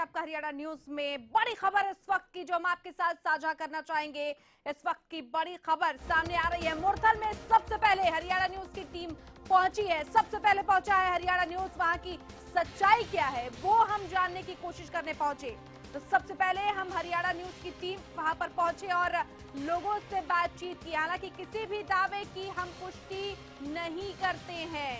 आपका हरियाणा न्यूज में। बड़ी खबर इस वक्त की जो हम आपके साथ साझा करना चाहेंगे। इस वक्त की बड़ी खबर सामने आ रही है। मुरथल में सबसे पहले हरियाणा न्यूज की टीम पहुंची है। सबसे पहले पहुंचा है हरियाणा न्यूज। वहां की सच्चाई क्या है वो हम जानने की कोशिश करने पहुंचे। तो सबसे पहले हम हरियाणा न्यूज की टीम वहां पर पहुंचे और लोगों से बातचीत की। हालांकि किसी भी दावे की हम पुष्टि नहीं करते हैं।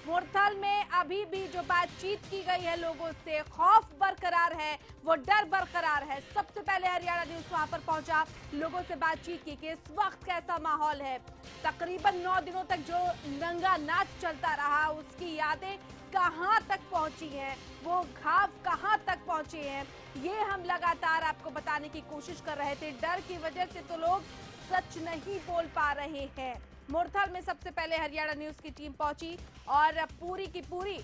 मुरथल में अभी भी जो बातचीत की गई है लोगों से, खौफ बरकरार है, वो डर बरकरार है। सबसे पहले हरियाणा न्यूज वहां पर पहुंचा, लोगों से बातचीत की कि इस वक्त कैसा माहौल है। तकरीबन 9 दिनों तक जो नंगा नाच चलता रहा उसकी यादें कहां तक पहुंची हैं, वो घाव कहां तक पहुंचे हैं, ये हम लगातार आपको बताने की कोशिश कर रहे थे। डर की वजह से तो लोग सच नहीं बोल पा रहे हैं। मुरथल में सबसे पहले हरियाणा न्यूज की टीम पहुंची और पूरी की पूरी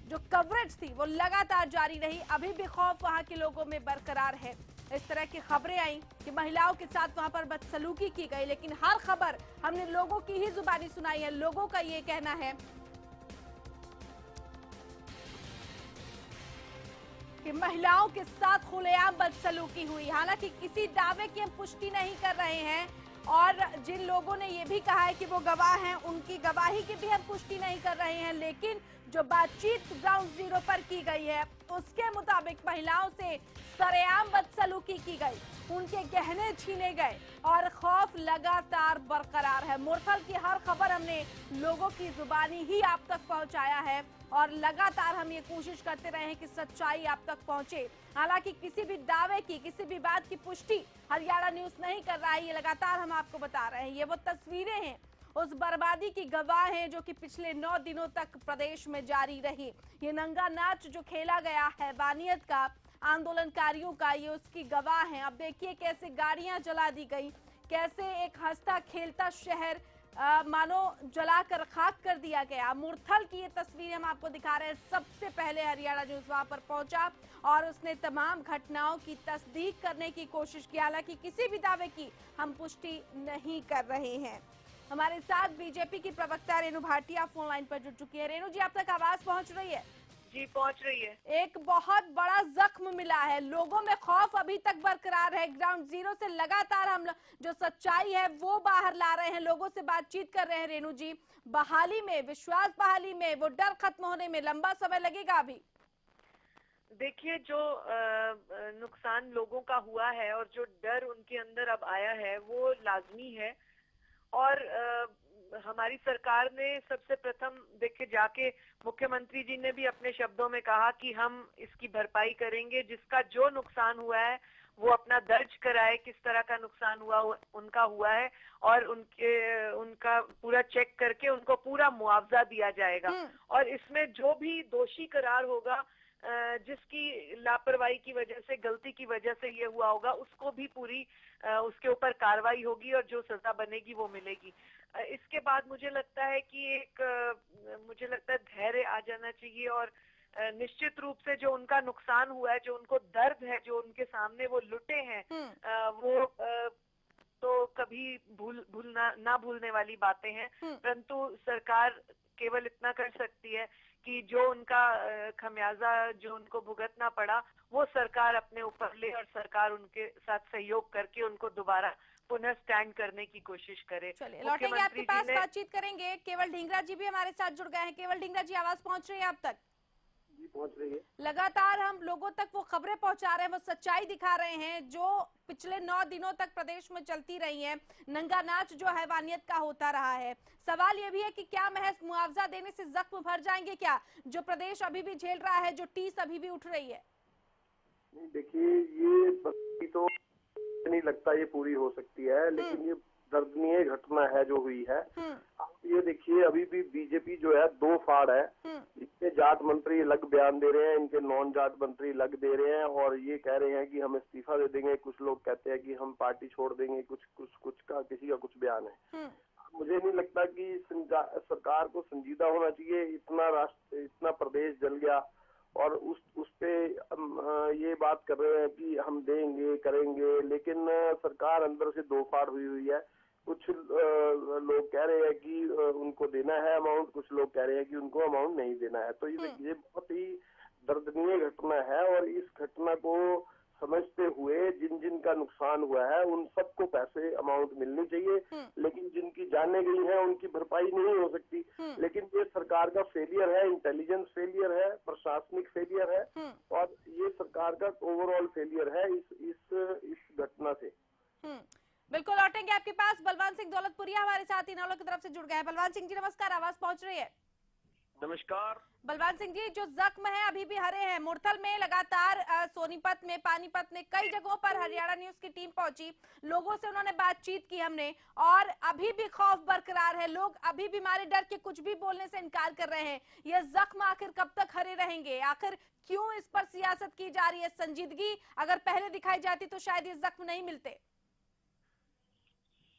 जो कवरेज थी वो लगातार जारी रही। अभी भी खौफ वहां के लोगों में बरकरार है। इस तरह की खबरें आई कि महिलाओं के साथ वहां पर बदसलूकी की गई, लेकिन हर खबर हमने लोगों की ही जुबानी सुनाई है। लोगों का ये कहना है कि महिलाओं के साथ खुलेआम बदसलूकी हुई। हालांकि किसी दावे की हम पुष्टि नहीं कर रहे हैं और जिन लोगों ने ये भी कहा है कि वो गवाह हैं, उनकी गवाही की भी हम पुष्टि नहीं कर रहे हैं। लेकिन जो बातचीत ग्राउंड जीरो पर की गई है उसके मुताबिक महिलाओं से सरेआम बदसलूकी की गई, उनके गहने छीने गए और खौफ लगातार बरकरार है। मुरथल की हर खबर हमने लोगों की जुबानी ही आप तक पहुंचाया है और लगातार हम ये कोशिश करते रहे हैं कि सच्चाई आप तक पहुंचे। हालांकि किसी भी दावे की, किसी भी बात की पुष्टि हरियाणा न्यूज नहीं कर रहा है, ये लगातार हम आपको बता रहे हैं। ये वो तस्वीरें हैं उस बर्बादी की गवाह हैं जो कि पिछले 9 दिनों तक प्रदेश में जारी रही। ये नंगा नाच जो खेला गया हैवानियत का, आंदोलनकारियों का, ये उसकी गवाह हैं। अब देखिए कैसे गाड़ियां जला दी गई, कैसे एक हंसता खेलता शहर मानो जलाकर खाक कर दिया गया। मुरथल की ये तस्वीर हम आपको दिखा रहे हैं। सबसे पहले हरियाणा न्यूज वहां पर पहुंचा और उसने तमाम घटनाओं की तस्दीक करने की कोशिश की। हालांकि किसी भी दावे की हम पुष्टि नहीं कर रहे हैं। हमारे साथ बीजेपी की प्रवक्ता रेणु भाटिया फोन लाइन पर जुड़ चुकी है। रेणु जी, आप तक आवाज पहुंच रही है? जी पहुंच रही है। एक बहुत बड़ा जख्म मिला है, लोगों में खौफ अभी तक बरकरार है। ग्राउंड जीरो से लगातार हम जो सच्चाई है वो बाहर ला रहे हैं, लोगों से बातचीत कर रहे हैं। रेणु जी, बहाली में, विश्वास बहाली में, वो डर खत्म होने में लंबा समय लगेगा अभी? देखिए, जो नुकसान लोगों का हुआ है और जो डर उनके अंदर अब आया है वो लाजमी है। और हमारी सरकार ने सबसे प्रथम देखिए जाके मुख्यमंत्री जी ने भी अपने शब्दों में कहा कि हम इसकी भरपाई करेंगे। जिसका जो नुकसान हुआ है वो अपना दर्ज कराए, किस तरह का नुकसान उनका हुआ है, और उनका पूरा चेक करके उनको पूरा मुआवजा दिया जाएगा। और इसमें जो भी दोषी करार होगा, जिसकी लापरवाही की वजह से, गलती की वजह से ये हुआ होगा, उसको भी पूरी उसके ऊपर कार्रवाई होगी और जो सजा बनेगी वो मिलेगी। इसके बाद मुझे लगता है कि मुझे लगता है धैर्य आ जाना चाहिए और निश्चित रूप से जो उनका नुकसान हुआ है, जो उनको दर्द है, जो उनके सामने वो लुटे हैं, वो तो कभी ना भूलने वाली बातें हैं। परंतु सरकार केवल इतना कर सकती है कि जो उनका खमियाजा जो उनको भुगतना पड़ा वो सरकार अपने ऊपर ले और सरकार उनके साथ सहयोग करके उनको दोबारा पुनः स्टैंड करने की कोशिश करे। चलिए, लौटेंगे आपके पास, बातचीत करेंगे। केवल ढींगरा जी भी हमारे साथ जुड़ गए हैं। केवल ढींगरा जी, आवाज पहुंच रही है आप तक? जी पहुंच रही है। लगातार हम लोगों तक वो खबरें पहुंचा रहे हैं, वो सच्चाई दिखा रहे हैं जो पिछले 9 दिनों तक प्रदेश में चलती रही है। नंगा नाच जो हैवानियत का होता रहा है। सवाल ये भी है कि क्या महज मुआवजा देने से जख्म भर जाएंगे क्या, जो प्रदेश अभी भी झेल रहा है, जो टीस अभी भी उठ रही है? नहीं, देखिए, ये तो नहीं लगता ये पूरी हो सकती है, लेकिन ये दर्दनीय घटना है जो हुई है। आप ये देखिए, अभी भी बीजेपी जो है दो फाड़ है। इनके जाट मंत्री अलग बयान दे रहे हैं, इनके नॉन जाट मंत्री अलग दे रहे हैं और ये कह रहे हैं कि हम इस्तीफा दे देंगे। कुछ लोग कहते हैं कि हम पार्टी छोड़ देंगे। कुछ का किसी का कुछ बयान है। मुझे नहीं लगता कि सरकार को संजीदा होना चाहिए। इतना प्रदेश जल गया और उस पे ये बात कर रहे हैं कि हम देंगे, करेंगे, लेकिन सरकार अंदर से दो फाड़ हुई है। कुछ लोग कह रहे हैं कि उनको देना है अमाउंट, कुछ लोग कह रहे हैं कि उनको अमाउंट नहीं देना है। तो ये बहुत ही दर्दनीय घटना है और इस घटना को समझते हुए जिन जिन का नुकसान हुआ है उन सबको पैसे अमाउंट मिलनी चाहिए, लेकिन जिनकी जाने गई है उनकी भरपाई नहीं हो सकती। लेकिन ये सरकार का फेलियर है, इंटेलिजेंस फेलियर है, प्रशासनिक फेलियर है और ये सरकार का ओवरऑल फेलियर है इस घटना से। बिल्कुल लौटेंगे आपके पास। बलवान सिंह दौलतपुरिया हमारे साथ इनालो की तरफ से जुड़ गए हैं। बलवान सिंह जी नमस्कार, आवाज पहुंच रही है? नमस्कार बलवान सिंह जी, जो जख्म है अभी भी हरे हैं। मुरथल में लगातार, सोनीपत में, पानीपत में, कई जगहों पर हरियाणा न्यूज की टीम पहुंची, लोगों से उन्होंने बातचीत की हमने, और अभी भी खौफ बरकरार है। लोग अभी भी मारे डर के कुछ भी बोलने से इनकार कर रहे हैं। ये जख्म आखिर कब तक हरे रहेंगे? आखिर क्यों इस पर सियासत की जा रही है? संजीदगी अगर पहले दिखाई जाती तो शायद ये जख्म नहीं मिलते।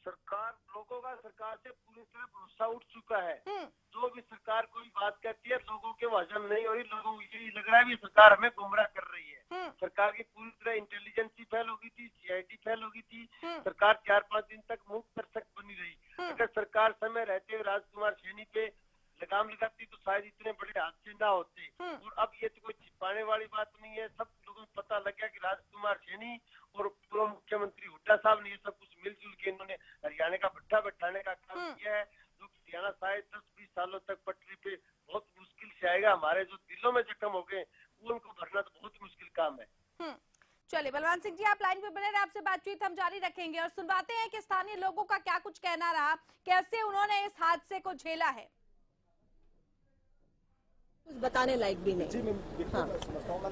सरकार, लोगों का सरकार से पूरी तरह भरोसा उठ चुका है। जो भी सरकार कोई बात कहती है लोगों के हजम नहीं हो रही। लोगों को ये लग रहा है कि सरकार हमें गुमराह कर रही है। सरकार की पूरी तरह इंटेलिजेंस फेल हो गई थी, CID फेल हो गई थी। सरकार 4-5 दिन तक मुंह दर्शक बनी रही। अगर सरकार समय रहते हुए राजकुमार सैनी पे लगाम लगाती तो शायद इतने बड़े हादसे ना होते। और अब ये तो कोई छिपाने वाली बात नहीं है। सब लोगों को पता लग गया कि राजकुमार सैनी और पूर्व मुख्यमंत्री हुड्डा साहब ने ये सब कुछ मिलजुल के इन्होंने हरियाणा का भट्टा बैठाने का काम किया है। जो हरियाणा शायद 10-20 सालों तक पटरी पे बहुत मुश्किल से आएगा। हमारे जो दिलों में जख्म हो गए उनको भरना तो बहुत मुश्किल काम है। चलिए बलवान सिंह जी, आप लाइन पे बने रहे, आपसे बातचीत हम जारी रखेंगे और सुनवाते हैं कि स्थानीय लोगों का क्या कुछ कहना रहा, कैसे उन्होंने इस हादसे को झेला है। कुछ बताने लायक भी नहीं। हाँ,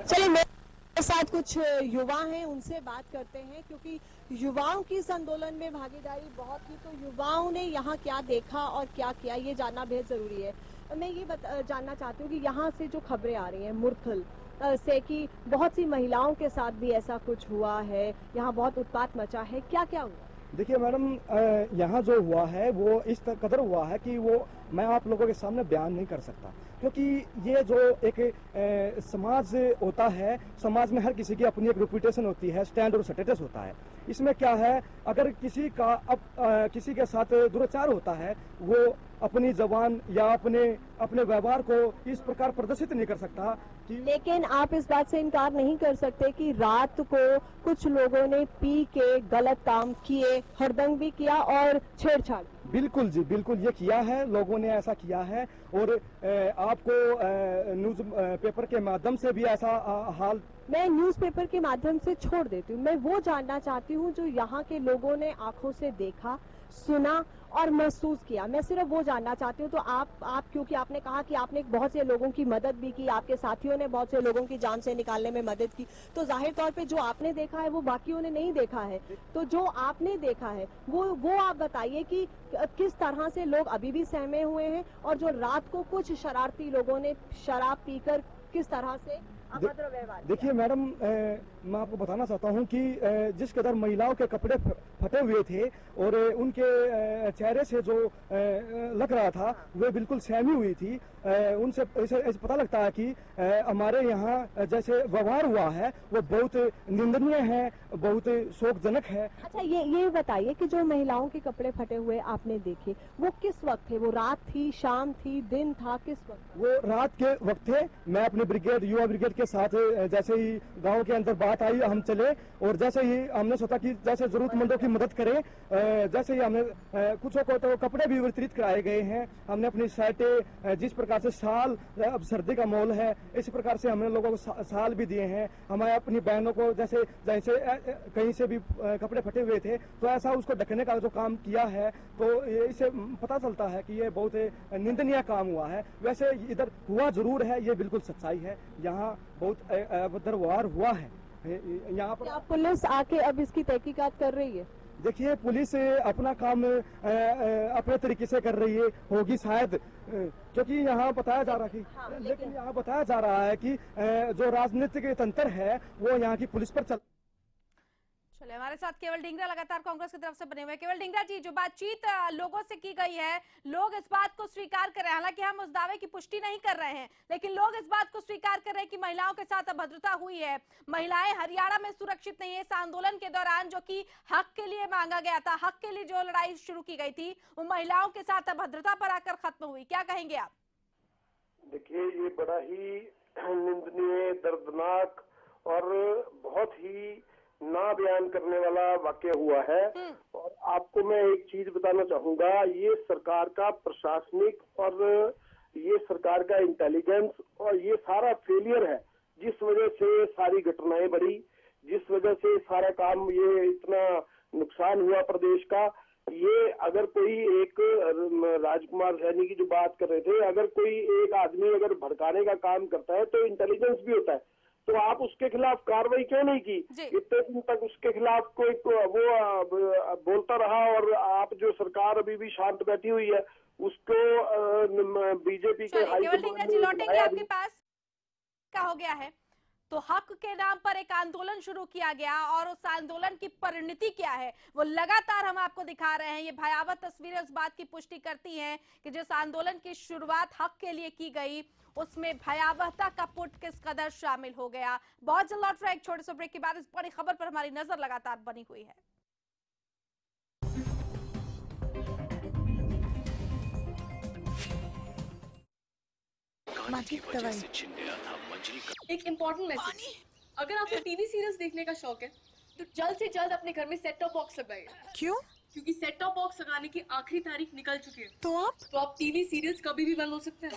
चलिए मेरे साथ कुछ युवा हैं, उनसे बात करते हैं, क्योंकि युवाओं की इस आंदोलन में भागीदारी बहुत थी। तो युवाओं ने यहाँ क्या देखा और क्या किया, ये जानना बेहद जरूरी है। मैं ये जानना चाहती हूँ कि यहाँ से जो खबरें आ रही हैं मुरथल से कि बहुत सी महिलाओं के साथ भी ऐसा कुछ हुआ है, यहाँ बहुत उत्पात मचा है, क्या क्या हुआ? देखिए मैडम, यहाँ जो हुआ है वो इस कदर हुआ है कि वो मैं आप लोगों के सामने बयान नहीं कर सकता, क्योंकि ये जो एक समाज होता है, समाज में हर किसी की अपनी एक रेपुटेशन होती है, स्टैंड और स्टेटस होता है। इसमें क्या है, अगर किसी का किसी के साथ दुराचार होता है, वो अपनी जबान या अपने व्यवहार को इस प्रकार प्रदर्शित नहीं कर सकता कि। लेकिन आप इस बात से इनकार नहीं कर सकते कि रात को कुछ लोगों ने पी के गलत काम किए, हड़दंग भी किया और छेड़छाड़। बिल्कुल जी, बिल्कुल ये किया है, लोगों ने ऐसा किया है। और आपको न्यूज पेपर के माध्यम से भी ऐसा हाल। मैं न्यूज़पेपर के माध्यम से छोड़ देती हूँ, मैं वो जानना चाहती हूँ जो यहाँ के लोगों ने आंखों से देखा, सुना और महसूस किया। मैं सिर्फ वो जानना चाहती हूँ। तो आप क्योंकि आपने कहा कि आपने बहुत से लोगों की मदद भी की, आपके साथियों ने बहुत से लोगों की जान से निकालने में मदद की, तो जाहिर तौर पे जो आपने देखा है वो बाकियों ने नहीं देखा है। तो जो आपने देखा है वो आप बताइए कि किस तरह से लोग अभी भी सहमे हुए हैं, और जो रात को कुछ शरारती लोगों ने शराब पीकर किस तरह से अभद्र व्यवहार। देखिए मैडम, मैं आपको बताना चाहता हूँ कि जिस कदर महिलाओं के कपड़े फटे हुए थे और उनके चेहरे से जो लग रहा था वे बिल्कुल सहमी हुई थी, उनसे ऐसे पता लगता है कि हमारे यहाँ जैसे व्यवहार हुआ है वो बहुत निंदनीय है, बहुत शोकजनक है। अच्छा, ये बताइए कि जो महिलाओं के कपड़े फटे हुए आपने देखे, वो किस वक्त थे? वो रात थी, शाम थी, दिन था, किस वक्त? वो रात के वक्त थे। मैं अपने ब्रिगेड, युवा ब्रिगेड के साथ जैसे ही गांव के अंदर बात आई हम चले, और जैसे ही हमने सोचा कि जैसे जरूरतमंदों की मदद करें, जैसे ही हमने कुछ को तो कपड़े भी वितरित कराए गए हैं। हमने अपनी शर्टें, जिस प्रकार से शाल, अब सर्दी का माहौल है, इस प्रकार से हमने लोगों को शाल भी दिए हैं। हमें अपनी बहनों को जैसे कहीं से भी कपड़े फटे हुए थे तो ऐसा उसको ढकने का जो काम किया है, तो इससे पता चलता है कि ये बहुत निंदनीय काम हुआ है। वैसे इधर हुआ जरूर है, ये बिल्कुल सच्चाई है, यहाँ बहुत अभद्र व्यवहार हुआ है। यहाँ पर पुलिस आके अब इसकी तहकीकात कर रही है। देखिए, पुलिस अपना काम अपने तरीके से कर रही है, होगी शायद, क्योंकि यहाँ बताया जा रहा है कि लेकिन यहाँ बताया जा रहा है कि जो राजनीतिक तंत्र है वो यहाँ की पुलिस पर चल। चलिए, हमारे साथ केवल ढींगरा लगातार कांग्रेस की तरफ से बने हुए। केवल ढींगरा जी, जो बातचीत लोगों से की गई है, लोग इस बात को स्वीकार कर रहे हैं, हालांकि हम उस दावे की पुष्टि नहीं कर रहे हैं, लेकिन लोग इस बात को स्वीकार कर रहे हैं कि महिलाओं के साथ अभद्रता हुई है। महिलाएं हरियाणा में सुरक्षित नहीं है। इस आंदोलन के दौरान जो कि हक के लिए मांगा गया था, हक के लिए जो लड़ाई शुरू की गई थी, वो महिलाओं के साथ अभद्रता पर आकर खत्म हुई। क्या कहेंगे आप? देखिए, ये बड़ा ही निंदनीय, दर्दनाक और बहुत ही ना बयान करने वाला वाकया हुआ है। और आपको मैं एक चीज बताना चाहूंगा, ये सरकार का प्रशासनिक और ये सरकार का इंटेलिजेंस और ये सारा फेलियर है, जिस वजह से सारी घटनाएं बढ़ी, जिस वजह से सारा काम, ये इतना नुकसान हुआ प्रदेश का। ये अगर कोई एक राजकुमार सैनी की जो बात कर रहे थे, अगर कोई एक आदमी अगर भड़काने का काम करता है तो इंटेलिजेंस भी होता है, तो आप उसके खिलाफ कार्रवाई क्यों नहीं की? इतने दिन तक उसके खिलाफ कोई वो बोलता रहा और आप जो सरकार अभी भी शांत बैठी हुई है उसको बीजेपी के लौटेंगे आपके पास। क्या हो गया है तो हक के नाम पर एक आंदोलन शुरू किया गया और उस आंदोलन की परिणति क्या है वो लगातार हम आपको दिखा रहे हैं। ये भयावह तस्वीरें उस बात की पुष्टि करती हैं कि जिस आंदोलन की शुरुआत हक के लिए की गई उसमें भयावहता का पुट किस कदर शामिल हो गया। बहुत जल्द लौट रहा है एक छोटे से ब्रेक के बाद। इस बड़ी खबर पर हमारी नजर लगातार बनी हुई है। एक इम्पोर्टेंट मैसेज, अगर आपको टीवी सीरियल्स देखने का शौक है तो जल्द से जल्द अपने घर में सेट टॉप बॉक्स लगाइए। क्यों? क्योंकि सेट टॉप बॉक्स लगाने की आखिरी तारीख निकल चुकी है। तो आप टीवी सीरियल्स कभी भी बंद हो सकते हैं।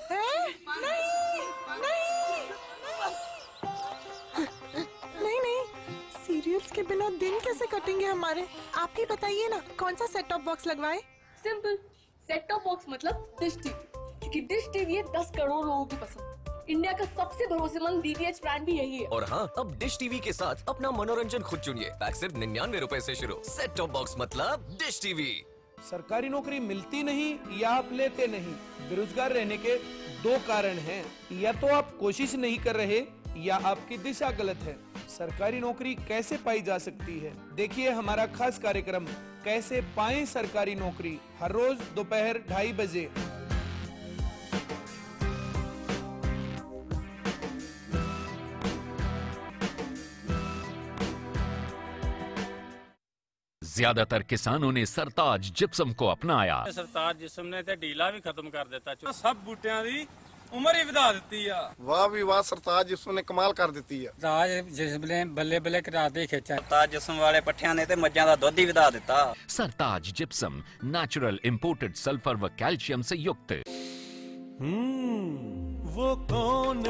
नहीं, सीरियल्स के बिना दिन कैसे कटेंगे हमारे? आप ही बताइए ना, कौन सा सेट टॉप बॉक्स लगवाए? सिंपल, सेट टॉप बॉक्स मतलब डिश टीवी, क्योंकि डिश टीवी है 10 करोड़ लोगों की पसंद। इंडिया का सबसे भरोसेमंद DTH ब्रांड भी यही है। और हाँ, अब डिश टीवी के साथ अपना मनोरंजन खुद चुनिए। पैक सिर्फ 99 रुपए से शुरू। सेट टॉप बॉक्स मतलब डिश टीवी। सरकारी नौकरी मिलती नहीं या आप लेते नहीं, बेरोजगार रहने के 2 कारण हैं। या तो आप कोशिश नहीं कर रहे या आपकी दिशा गलत है। सरकारी नौकरी कैसे पाई जा सकती है, देखिए हमारा खास कार्यक्रम कैसे पाएं सरकारी नौकरी, हर रोज दोपहर 2:30 बजे। ज्यादातर किसानों ने सरताज जिप्सम को अपनाया। सरताज जिप्सम ने ते ढीला भी खत्म कर देता, सब बूटियां दी उम्र ही ਵਧਾ ਦਿੱਤੀ ਆ। वाह भी वाह, सरताज जिप्सम ने कमाल कर ਦਿੱਤੀ ਆ। ਸਰਤਾਜ ਜਿਸਮ ਨੇ ਬੱਲੇ ਬੱਲੇ ਕਰਾ ਦੇ ਖੇਚਾ। सरताज जिप्सम वाले पट्ठियां ने ते मज्जां दा दुੱਧ ही ਵਧਾ ਦਿੱਤਾ। सरताज जिप्सम नेचुरल इंपोर्टेड सल्फर व कैल्शियम से युक्त। वो कौन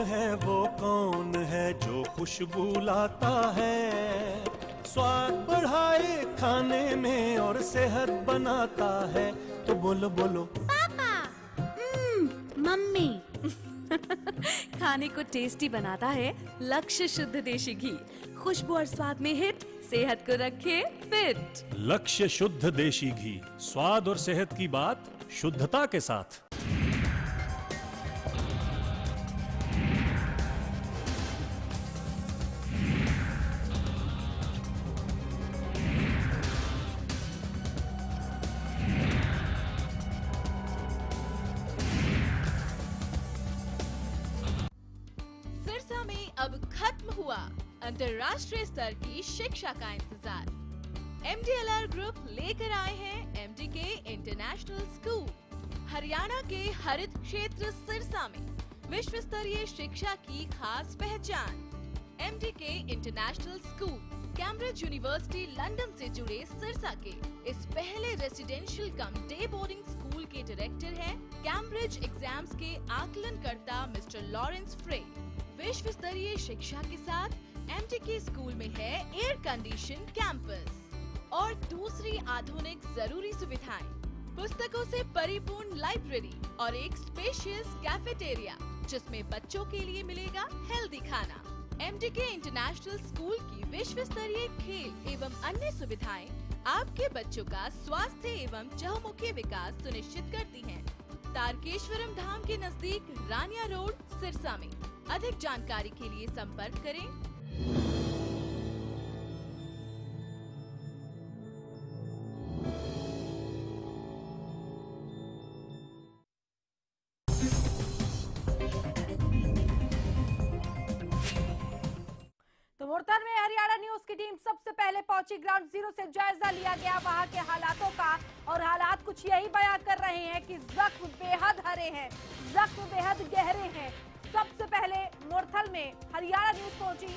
है जो खुशबू लाता है, स्वाद बढ़ाए खाने में और सेहत बनाता है। तो बोलो बोलो पापा, मम्मी। खाने को टेस्टी बनाता है लक्ष्य शुद्ध देशी घी, खुशबू और स्वाद में हिट, सेहत को रखे फिट। लक्ष्य शुद्ध देशी घी, स्वाद और सेहत की बात शुद्धता के साथ। अब खत्म हुआ अंतर्राष्ट्रीय स्तर की शिक्षा का इंतजार। MDLR ग्रुप लेकर आए हैं MDK इंटरनेशनल स्कूल। हरियाणा के हरित क्षेत्र सिरसा में विश्व स्तरीय शिक्षा की खास पहचान। MDK international school Cambridge university London से जुड़े सिरसा के इस पहले रेसिडेंशियल कम डे बोर्डिंग स्कूल के डायरेक्टर हैं कैम्ब्रिज एग्जाम्स के आकलनकर्ता मिस्टर लॉरेंस फ्रे। विश्व स्तरीय शिक्षा के साथ MDK स्कूल में है एयर कंडीशन कैंपस और दूसरी आधुनिक जरूरी सुविधाएं, पुस्तकों से परिपूर्ण लाइब्रेरी और एक स्पेशियस कैफेटेरिया जिसमें बच्चों के लिए मिलेगा हेल्दी खाना। MDK इंटरनेशनल स्कूल की विश्व स्तरीय खेल एवं अन्य सुविधाएं आपके बच्चों का स्वास्थ्य एवं चहुमुखी विकास सुनिश्चित करती हैं। तारकेश्वरम धाम के नजदीक रानिया रोड सिरसा में। अधिक जानकारी के लिए संपर्क करें। तो मुल्तान में हरियाणा न्यूज की टीम सबसे पहले पहुंची। ग्राउंड जीरो से जायजा लिया गया वहां के हालातों का और हालात कुछ यही बयान कर रहे हैं कि जख्म बेहद हरे हैं, जख्म बेहद गहरे हैं। सबसे पहले मुरथल में हरियाणा न्यूज पहुंची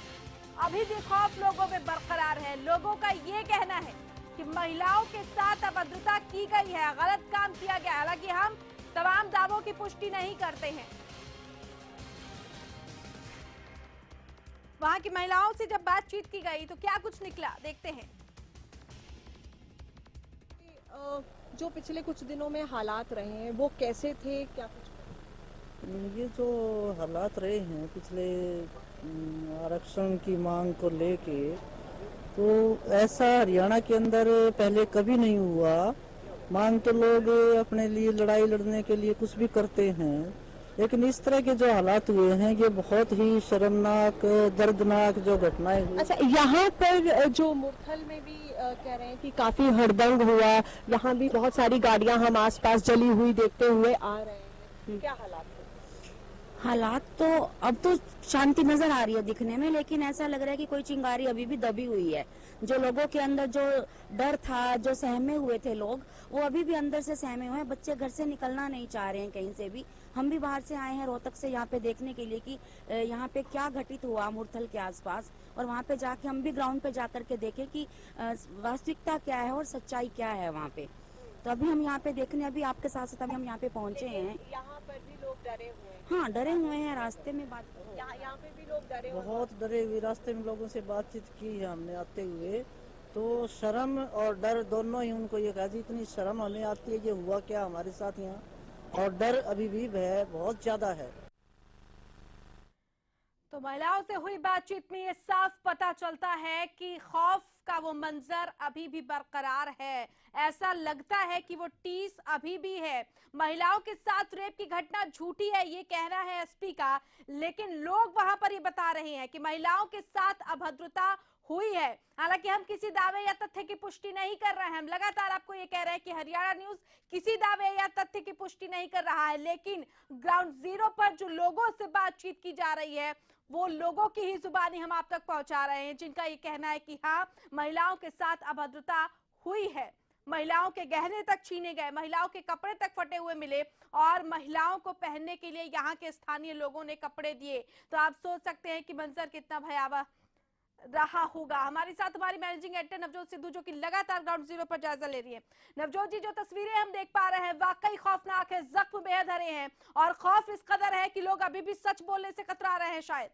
अभी भी खौफ लोगों में बरकरार है। लोगों का ये कहना है कि महिलाओं के साथ अभद्रता की गई है, गलत काम किया गया। हालांकि हम तमाम दावों की पुष्टि नहीं करते हैं। वहां की महिलाओं से जब बातचीत की गई तो क्या कुछ निकला, देखते हैं। जो पिछले कुछ दिनों में हालात रहे हैं वो कैसे थे, क्या कुछ? ये जो हालात रहे हैं पिछले आरक्षण की मांग को लेके, तो ऐसा हरियाणा के अंदर पहले कभी नहीं हुआ। मांग तो लोग अपने लिए लड़ाई लड़ने के लिए कुछ भी करते हैं, लेकिन इस तरह के जो हालात हुए हैं ये बहुत ही शर्मनाक, दर्दनाक जो घटनाएं हुई। अच्छा, यहाँ पर जो मुरथल में भी कह रहे हैं कि काफी हड़दंग हुआ, यहाँ भी बहुत सारी गाड़ियाँ हम आसपास जली हुई देखते हुए आ रहे हैं, क्या हालात? हालात तो अब तो शांति नजर आ रही है दिखने में, लेकिन ऐसा लग रहा है कि कोई चिंगारी अभी भी दबी हुई है। जो लोगों के अंदर जो डर था, जो सहमे हुए थे लोग, वो अभी भी अंदर से सहमे हुए हैं। बच्चे घर से निकलना नहीं चाह रहे हैं कहीं से भी। हम भी बाहर से आए हैं रोहतक से यहाँ पे देखने के लिए कि यहाँ पे क्या घटित हुआ मुरथल के आसपास, और वहाँ पे जाके हम भी ग्राउंड पे जाकर के देखें कि वास्तविकता क्या है और सच्चाई क्या है वहाँ पे। तो अभी हम यहाँ पे देखने, अभी आपके साथ साथ अभी हम यहाँ पे पहुँचे हैं। यहाँ पर भी लोग डरे हुए हैं। हाँ, डरे हुए हैं। रास्ते में बात यहाँ पे भी लोग डरे हुए, बहुत डरे हुए। रास्ते में लोगों से बातचीत की है हमने आते हुए, तो शर्म और डर दोनों ही उनको ये कहा जी, इतनी शर्म हमें आती है, ये हुआ क्या हमारे साथ यहाँ, और डर अभी भी भय बहुत ज्यादा है। तो महिलाओं से हुई बातचीत में ये साफ पता चलता है कि खौफ का वो मंजर अभी भी बरकरार है। ऐसा लगता है कि वो टीस अभी भी है। महिलाओं के साथ रेप की घटना झूठी है, ये कहना है एसपी का, लेकिन लोग वहां पर ये बता रहे हैं कि महिलाओं के साथ अभद्रता हुई है। हालांकि हम किसी दावे या तथ्य की पुष्टि नहीं कर रहे हैं। हम लगातार आपको ये कह रहे हैं कि हरियाणा न्यूज किसी दावे या तथ्य की पुष्टि नहीं कर रहा है, लेकिन ग्राउंड जीरो पर जो लोगों से बातचीत की जा रही है वो लोगों की ही जुबानी हम आप तक पहुंचा रहे हैं, जिनका ये कहना है कि हाँ, महिलाओं के साथ अभद्रता हुई है। महिलाओं के गहने तक छीने गए, महिलाओं के कपड़े तक फटे हुए मिले, और महिलाओं को पहनने के लिए यहाँ के स्थानीय लोगों ने कपड़े दिए। तो आप सोच सकते हैं कि मंजर कितना भयावह रहा होगा। हमारे साथ हमारी मैनेजिंग एडिटर नवजोत सिद्धू, जो कि लगातार ग्राउंड जीरो पर जायजा ले रही है। नवजोत जी, जो तस्वीरें हम देख पा रहे हैं वाकई खौफनाक है, जख्म बेहद हरे हैं, और खौफ इस कदर है कि लोग अभी भी सच बोलने से कतरा रहे हैं। शायद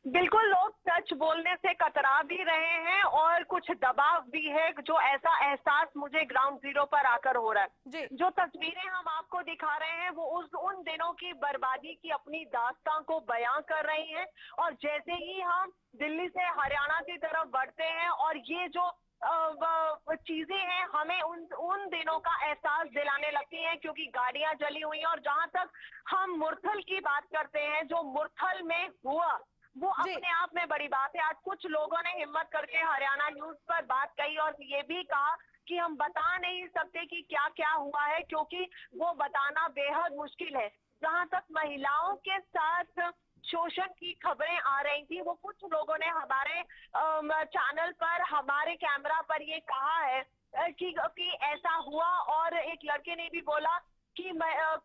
बिल्कुल, लोग सच बोलने से कतरा भी रहे हैं और कुछ दबाव भी है, जो ऐसा एहसास मुझे ग्राउंड जीरो पर आकर हो रहा है। जो तस्वीरें हम आपको दिखा रहे हैं वो उन दिनों की बर्बादी की अपनी दास्तां को बयां कर रही हैं। और जैसे ही हम दिल्ली से हरियाणा की तरफ बढ़ते हैं और ये जो चीजें हैं हमें उन दिनों का एहसास दिलाने लगती हैं, क्योंकि गाड़ियां जली हुई हैं। और जहां तक हम मुरथल की बात करते हैं, जो मुरथल में हुआ वो अपने आप में बड़ी बात है। आज कुछ लोगों ने हिम्मत करके हरियाणा न्यूज पर बात कही और ये भी कहा कि हम बता नहीं सकते कि क्या क्या हुआ है, क्योंकि वो बताना बेहद मुश्किल है। जहां तक महिलाओं के साथ शोषण की खबरें आ रही थी, वो कुछ लोगों ने हमारे चैनल पर, हमारे कैमरा पर ये कहा है कि ऐसा हुआ। और एक लड़के ने भी बोला कि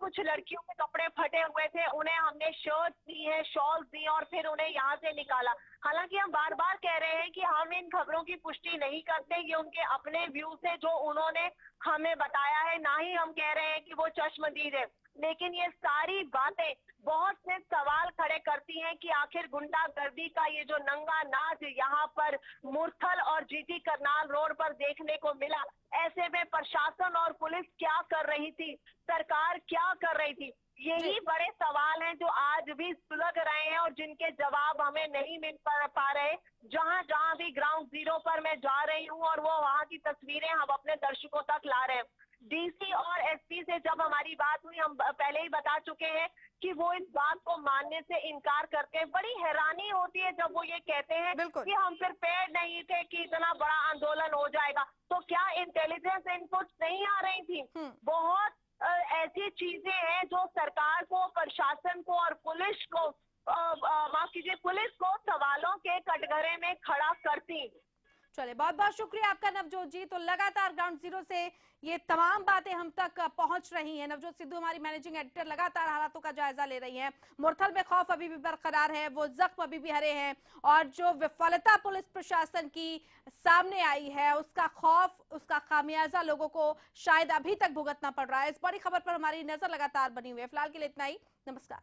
कुछ लड़कियों के कपड़े फटे हुए थे, उन्हें हमने शर्ट दी है, शॉल दी और फिर उन्हें यहाँ से निकाला। हालांकि हम बार बार कह रहे हैं कि हम इन खबरों की पुष्टि नहीं करते, ये उनके अपने व्यू से जो उन्होंने हमें बताया है, ना ही हम कह रहे हैं कि वो चश्मदीद है। लेकिन ये सारी बातें बहुत से सवाल खड़े करती हैं कि आखिर गुंडागर्दी का ये जो नंगा नाच यहाँ पर मुरथल और जीटी करनाल रोड पर देखने को मिला, ऐसे में प्रशासन और पुलिस क्या कर रही थी, सरकार क्या कर रही थी, यही बड़े सवाल हैं जो आज भी सुलझ रहे हैं और जिनके जवाब हमें नहीं मिल पा रहे। जहां जहां भी ग्राउंड जीरो पर मैं जा रही हूं और वो वहां की तस्वीरें हम अपने दर्शकों तक ला रहे हैं। डीसी और एसपी से जब हमारी बात हुई, हम पहले ही बता चुके हैं कि वो इस बात को मानने से इनकार करते हैं। बड़ी हैरानी होती है जब वो ये कहते हैं कि हम प्रिपेयर्ड नहीं थे कि इतना बड़ा आंदोलन हो जाएगा। तो क्या इंटेलिजेंस इनपुट नहीं आ रही थी? बहुत ऐसी चीजें हैं जो सरकार को, प्रशासन को और पुलिस को, माफ कीजिए, पुलिस को सवालों के कटघरे में खड़ा करती। चले, बहुत बहुत शुक्रिया आपका नवजोत जी। तो लगातार ग्राउंड जीरो से ये तमाम बातें हम तक पहुंच रही हैं। नवजोत सिद्धू हमारी मैनेजिंग एडिटर लगातार हालातों का जायजा ले रही हैं। मुरथल में खौफ अभी भी बरकरार है, वो जख्म अभी भी हरे हैं, और जो विफलता पुलिस प्रशासन की सामने आई है उसका खौफ, उसका खामियाजा लोगों को शायद अभी तक भुगतना पड़ रहा है। इस बड़ी खबर पर हमारी नजर लगातार बनी हुई है। फिलहाल के लिए इतना ही, नमस्कार।